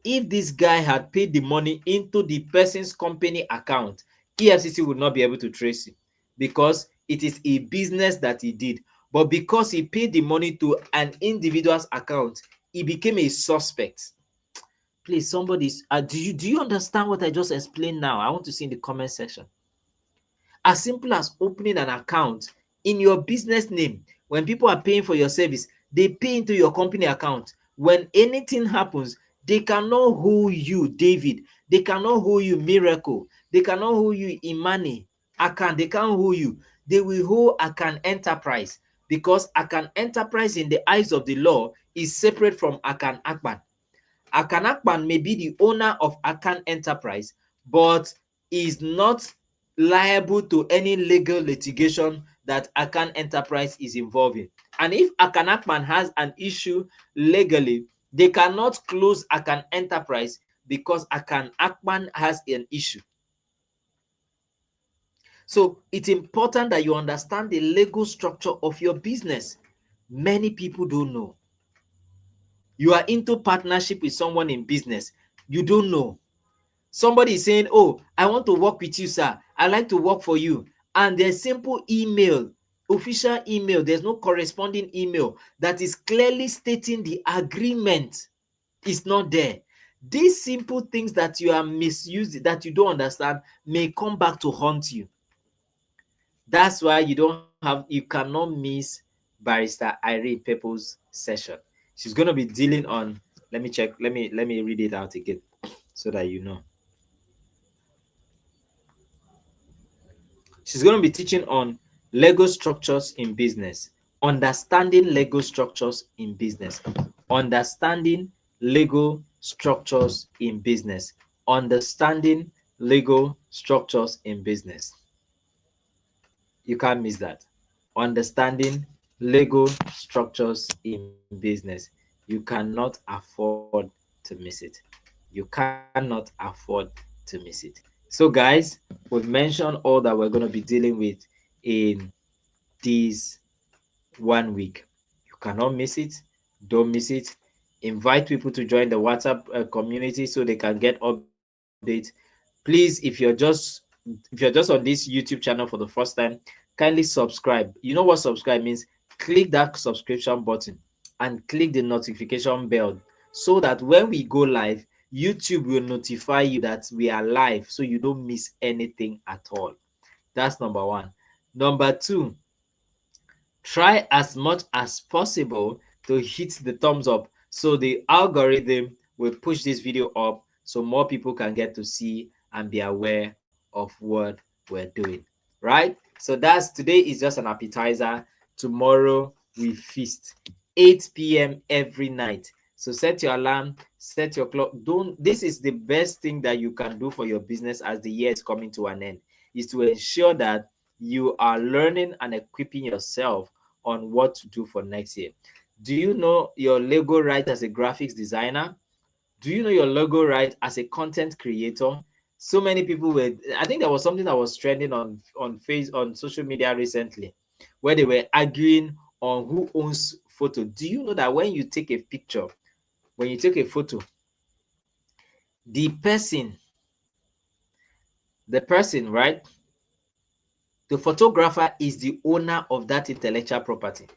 if this guy had paid the money into the person's company account, EFCC would not be able to trace him because it is a business that he did. But because he paid the money to an individual's account, he became a suspect. Please, somebody, do you understand what I just explained now? I want to see in the comment section. As simple as opening an account in your business name. When people are paying for your service, they pay into your company account. When anything happens, they cannot hold you, David. They cannot hold you, Miracle. They cannot hold you, Imani. Akan, they can't hold you. They will hold Akan Enterprise because Akan Enterprise in the eyes of the law is separate from Akan Akpan. Akan Akpan may be the owner of Akan Enterprise, but is not liable to any legal litigation that Akan Enterprise is involved in. And if Akan Akpan has an issue legally, they cannot close Akan Enterprise because Akan Akpan has an issue. So it's important that you understand the legal structure of your business. Many people don't know. You are into partnership with someone in business, you don't know. Somebody is saying, oh, I want to work with you, sir. I like to work for you. And there's simple email, official email. There's no corresponding email that is clearly stating the agreement is not there. These simple things that you are misused, that you don't understand, may come back to haunt you. That's why you cannot miss Barrister Irene Pepper's session. She's going to be dealing on, let me check, let me read it out again so that you know. She's going to be teaching on Lego structures in business, understanding Lego structures in business, understanding Lego structures in business, understanding Lego structures in business. You can't miss that. Understanding Lego structures in business. You cannot afford to miss it. You cannot afford to miss it. So, guys, we've mentioned all that we're going to be dealing with in this 1 week. You cannot miss it. Don't miss it. Invite people to join the WhatsApp community so they can get updates. Please, if you're just on this YouTube channel for the first time, kindly subscribe. You know what subscribe means? Click that subscription button and click the notification bell so that when we go live, YouTube will notify you that we are live so you don't miss anything at all. That's number one. Number two, try as much as possible to hit the thumbs up so the algorithm will push this video up so more people can get to see and be aware of what we're doing, right? So that's today is just an appetizer. Tomorrow we feast 8 p.m. every night. So set your alarm, set your clock. Don't This is the best thing that you can do for your business as the year is coming to an end, is to ensure that you are learning and equipping yourself on what to do for next year. Do you know your logo right as a graphics designer? Do you know your logo right as a content creator? So many people were, I think there was something that was trending on social media recently, where they were arguing on who owns photo. Do you know that when you take a picture, when you take a photo, the person, right? The photographer is the owner of that intellectual property.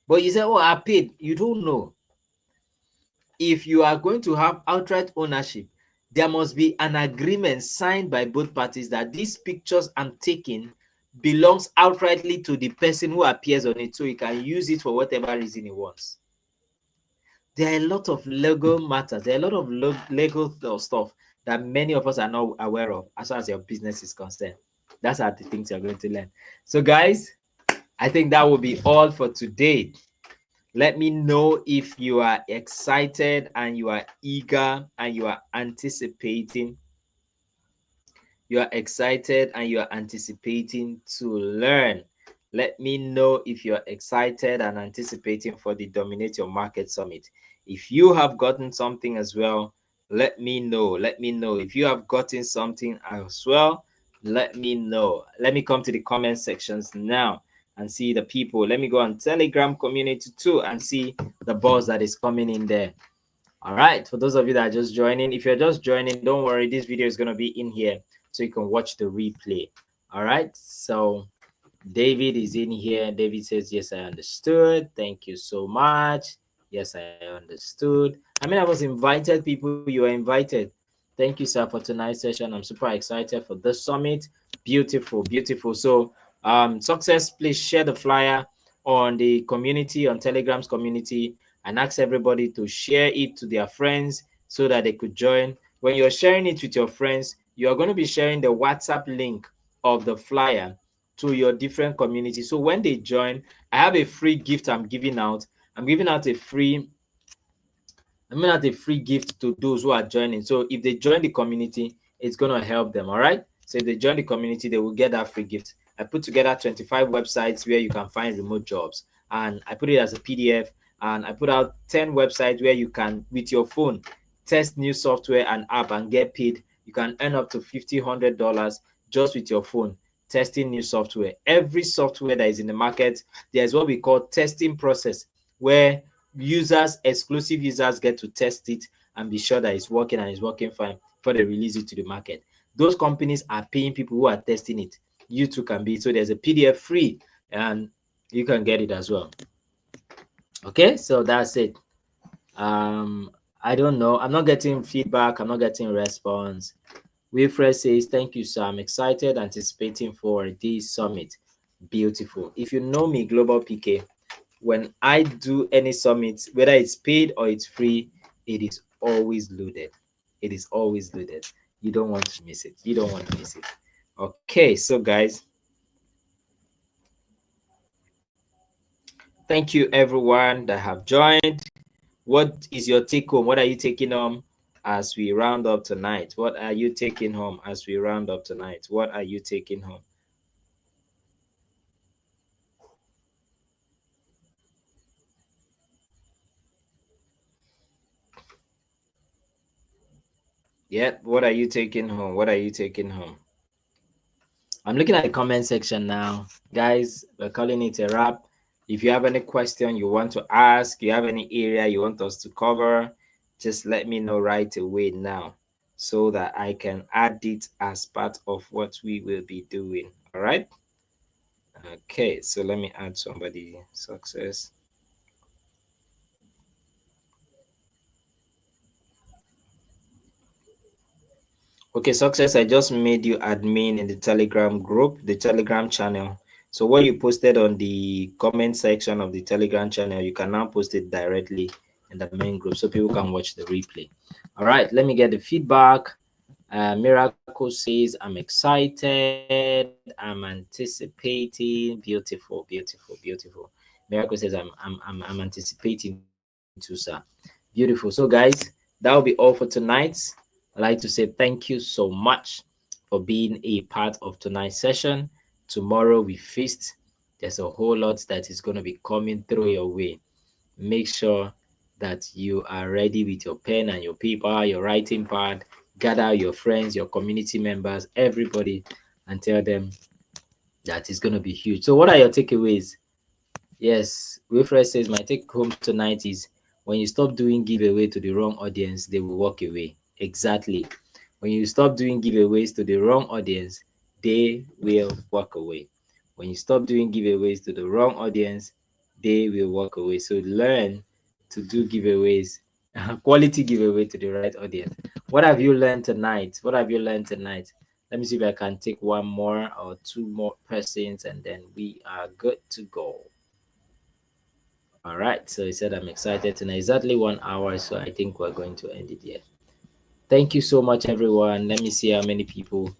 But you say, oh, I paid. You don't know. If you are going to have outright ownership, there must be an agreement signed by both parties that these pictures I'm taking belongs outrightly to the person who appears on it, so he can use it for whatever reason he wants. There are a lot of legal matters. There are a lot of legal stuff that many of us are not aware of as far as your business is concerned. That's are the things you're going to learn. So guys, I think that will be all for today. Let me know if you are excited and you are eager and you are anticipating. You are excited and you are anticipating to learn. Let me know if you are excited and anticipating for the Dominate Your Market Summit. If you have gotten something as well, let me know. Let me know. If you have gotten something as well, let me know. Let me come to the comment sections now and see the people. Let me go on Telegram community too and see the buzz that is coming in there. All right, for those of you that are just joining, if you're just joining, don't worry, this video is going to be in here so you can watch the replay. All right, so David is in here. David says, yes, I understood. Thank you so much. Yes, I understood. I mean, I was invited, people. You are invited. Thank you, sir, for tonight's session. I'm super excited for this summit. Beautiful, beautiful. So, success, please share the flyer on the community, on Telegram's community, and ask everybody to share it to their friends so that they could join. When you're sharing it with your friends, you are going to be sharing the WhatsApp link of the flyer to your different communities. So when they join, I have a free gift I'm giving out. I'm giving out a free gift to those who are joining. So if they join the community, it's going to help them. All right. So if they join the community, they will get that free gift. I put together 25 websites where you can find remote jobs, and I put it as a PDF. And I put out 10 websites where you can, with your phone, test new software and app and get paid. You can earn up to $50, $100 just with your phone testing new software. Every software that is in the market, there's what we call testing process, where exclusive users get to test it and be sure that it's working and it's working fine before they release it to the market. Those companies are paying people who are testing it. You too can be. So there's a PDF free and you can get it as well. Okay, so that's it. I don't know. I'm not getting feedback. I'm not getting response. Wilfred says, thank you, sir. I'm excited, anticipating for this summit. Beautiful. If you know me, Global PK, when I do any summit, whether it's paid or it's free, it is always loaded. It is always loaded. You don't want to miss it. You don't want to miss it. Okay, so guys, thank you everyone that have joined. What is your take home? What are you taking home as we round up tonight? What are you taking home as we round up tonight? What are you taking home? Yeah, what are you taking home? What are you taking home? I'm looking at the comment section now. Guys, we're calling it a wrap. If you have any question you want to ask, you have any area you want us to cover, just let me know right away now so that I can add it as part of what we will be doing. All right. Okay, so let me add somebody. Success. Okay, Success, I just made you admin in the Telegram group, the Telegram channel. So what you posted on the comment section of the Telegram channel, you can now post it directly in the main group so people can watch the replay. All right, let me get the feedback. Miracle says, I'm excited. I'm anticipating. Beautiful, beautiful, beautiful. Miracle says, I'm anticipating too, sir. Beautiful. So, guys, that will be all for tonight. I'd like to say thank you so much for being a part of tonight's session. Tomorrow we feast. There's a whole lot that is going to be coming through your way. Make sure that you are ready with your pen and your paper, your writing pad. Gather your friends, your community members, everybody, and tell them that it's going to be huge. So, what are your takeaways? Yes, Wilfred says my take home tonight is when you stop doing giveaway to the wrong audience, they will walk away. Exactly. When you stop doing giveaways to the wrong audience, they will walk away. When you stop doing giveaways to the wrong audience, they will walk away. So learn to do giveaways, quality giveaway to the right audience. What have you learned tonight? What have you learned tonight? Let me see if I can take one more or two more persons and then we are good to go. All right. So he said, I'm excited tonight. Exactly 1 hour. So I think we're going to end it here. Thank you so much, everyone. Let me see how many people.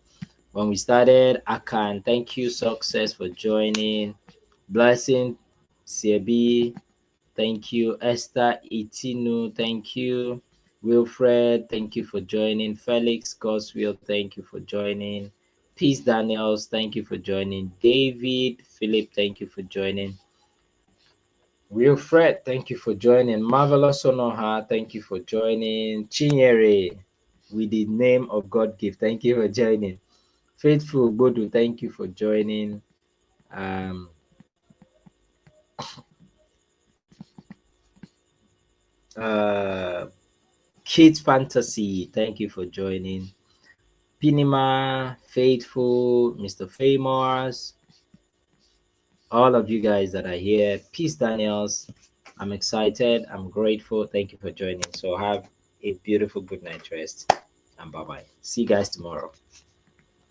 When we started, Akan, thank you, Success, for joining. Blessing, CB, thank you. Esther Itinu, thank you. Wilfred, thank you for joining. Felix Goswill, thank you for joining. Peace Daniels, thank you for joining. David Philip, thank you for joining. Wilfred, thank you for joining. Marvelous Sonoha, thank you for joining. Chinyere, with the name of God gift, thank you for joining. Faithful Bodu, thank you for joining. Um, uh, Kids Fantasy, thank you for joining. Pinima, Faithful, Mr. Famous, all of you guys that are here. Peace Daniels, I'm excited. I'm grateful. Thank you for joining. So have a beautiful good night rest and bye bye. See you guys tomorrow.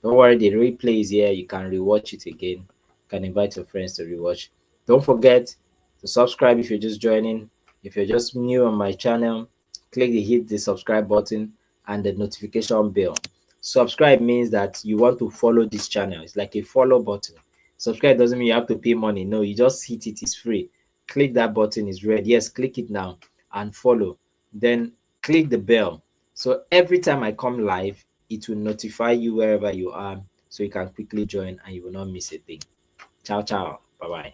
Don't worry, the replay is here. You can rewatch it again. You can invite your friends to rewatch. Don't forget to subscribe if you're just joining. If you're just new on my channel, hit the subscribe button and the notification bell. Subscribe means that you want to follow this channel. It's like a follow button. Subscribe doesn't mean you have to pay money. No, you just hit it. It's free. Click that button. It's red. Yes, click it now and follow. Then click the bell. So every time I come live, it will notify you wherever you are so you can quickly join and you will not miss a thing. Ciao, ciao. Bye bye.